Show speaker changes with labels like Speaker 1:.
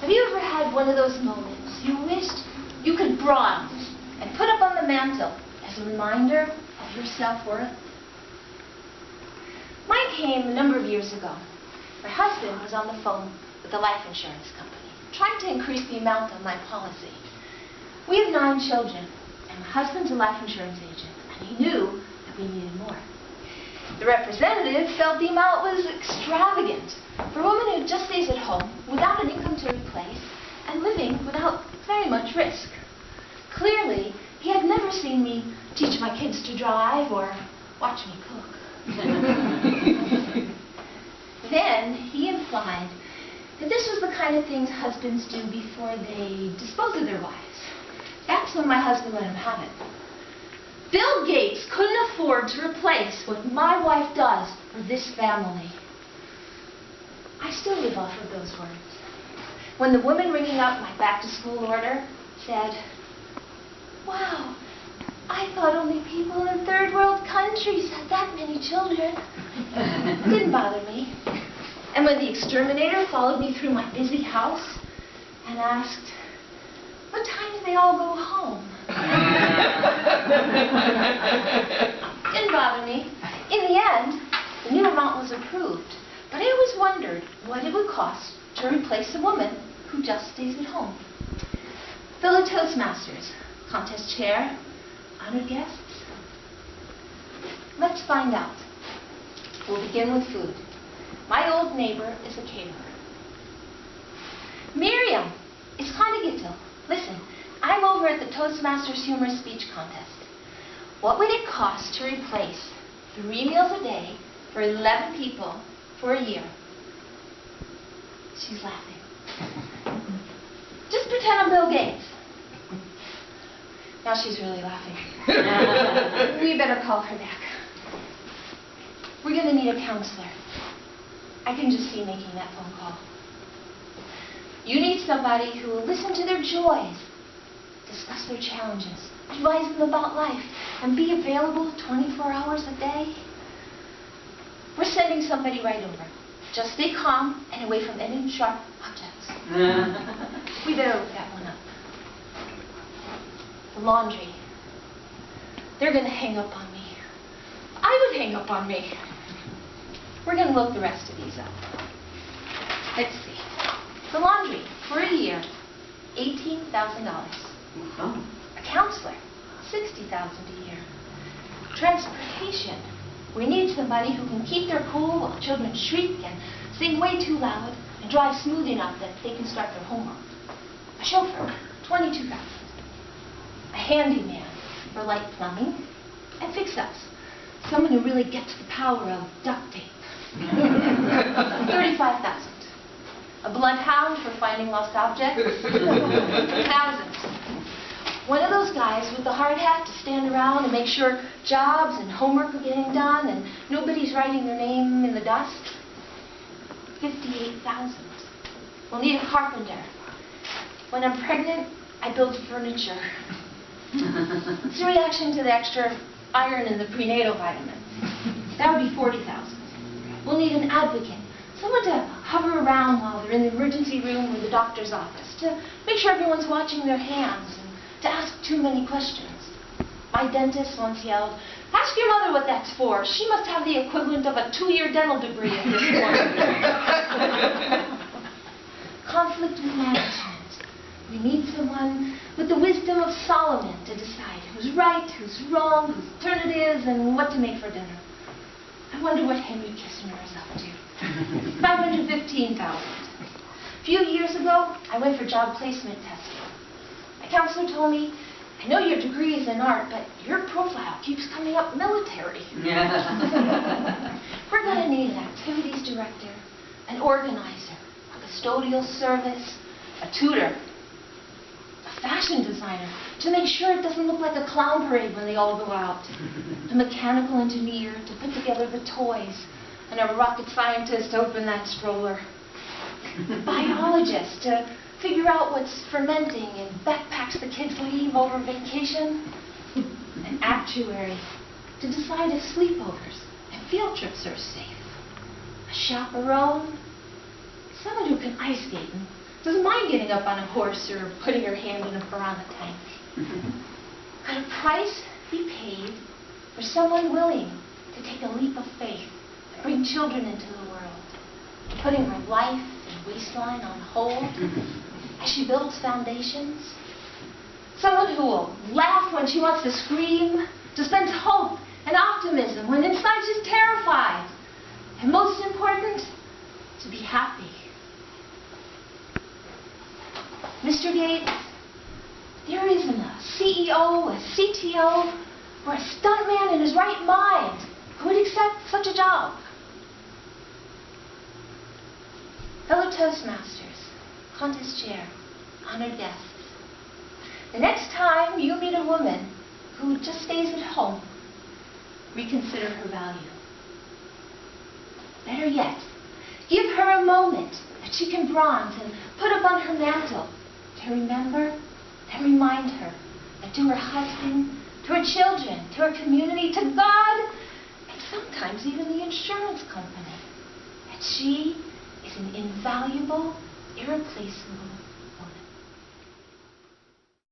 Speaker 1: Have you ever had one of those moments you wished you could bronze and put up on the mantle as a reminder of your self-worth? Mine came a number of years ago. My husband was on the phone with the life insurance company, trying to increase the amount on my policy. We have 9 children, and my husband's a life insurance agent, and he knew that we needed more. The representative felt the amount was extravagant for a woman who just stays at home without an income to replace and living without very much risk. Clearly, he had never seen me teach my kids to drive or watch me cook. Then he implied that this was the kind of things husbands do before they dispose of their wives. That's when my husband let him have it. Bill Gates couldn't afford to replace what my wife does for this family. I still live off of those words. When the woman ringing up my back-to-school order said, "Wow, I thought only people in third world countries had that many children," it didn't bother me. And when the exterminator followed me through my busy house and asked, "What time do they all go home?" Didn't bother me. In the end, the new amount was approved, but I always wondered what it would cost to replace a woman who just stays at home. Fellow Toastmasters, contest chair, honored guests, let's find out. We'll begin with food. My old neighbor is a caterer. Miriam, it's Chana Gittle. Listen, I'm over at the Toastmasters Humerous Speech Contest. What would it cost to replace 3 meals a day for 11 people for a year? She's laughing. Just pretend I'm Bill Gates. Now she's really laughing. We better call her back. We're going to need a counselor. I can just see making that phone call. You need somebody who will listen to their joys, discuss their challenges, advise them about life, and be available 24 hours a day. We're sending somebody right over. Just stay calm and away from any sharp objects. We better look that one up. The laundry. They're going to hang up on me. I would hang up on me. We're going to look the rest of these up. Let's see. The laundry, for a year, $18,000. A counselor, $60,000 a year. Transportation. We need somebody who can keep their cool while children shriek and sing way too loud and drive smooth enough that they can start their homework. A chauffeur, $22,000. A handyman for light plumbing and fix-ups. Someone who really gets the power of duct tape. $35,000. A bloodhound for finding lost objects. $1,000. One of those guys with the hard hat to stand around and make sure jobs and homework are getting done and nobody's writing their name in the dust. $58,000. We'll need a carpenter. When I'm pregnant, I build furniture. It's a reaction to the extra iron in the prenatal vitamins. That would be $40,000. We'll need an advocate. Someone to hover around while they're in the emergency room or the doctor's office, to make sure everyone's watching their hands and to ask too many questions. My dentist once yelled, "Ask your mother what that's for. She must have the equivalent of a 2-year dental degree at this point." Conflict with management. We need someone with the wisdom of Solomon to decide who's right, who's wrong, whose turn it is, and what to make for dinner. I wonder what Henry Kissinger is up to. $515,000. A few years ago, I went for job placement testing. My counselor told me, "I know your degree is in art, but your profile keeps coming up military." We're going to need an activities director, an organizer, a custodial service, a tutor, a fashion designer to make sure it doesn't look like a clown parade when they all go out, a mechanical engineer to put together the toys, and a rocket scientist to open that stroller, a biologist to figure out what's fermenting in backpacks the kids leave over vacation, an actuary to decide if sleepovers and field trips are safe, a chaperone, someone who can ice skate and doesn't mind getting up on a horse or putting her hand in a piranha tank. Could a price be paid for someone willing to take a leap of faith to bring children into the world, putting her life and waistline on hold as she builds foundations? Someone who will laugh when she wants to scream, dispense hope and optimism when inside she's terrified, and most important, to be happy. Mr. Gates, there isn't a CEO, a CTO, or a stuntman in his right mind who would accept such a job. Fellow Toastmasters, contest chair, honored guests, the next time you meet a woman who just stays at home, reconsider her value. Better yet, give her a moment that she can bronze and put up on her mantle to remember and remind her that to her husband, to her children, to her community, to God, and sometimes even the insurance company, that she is an invaluable, irreplaceable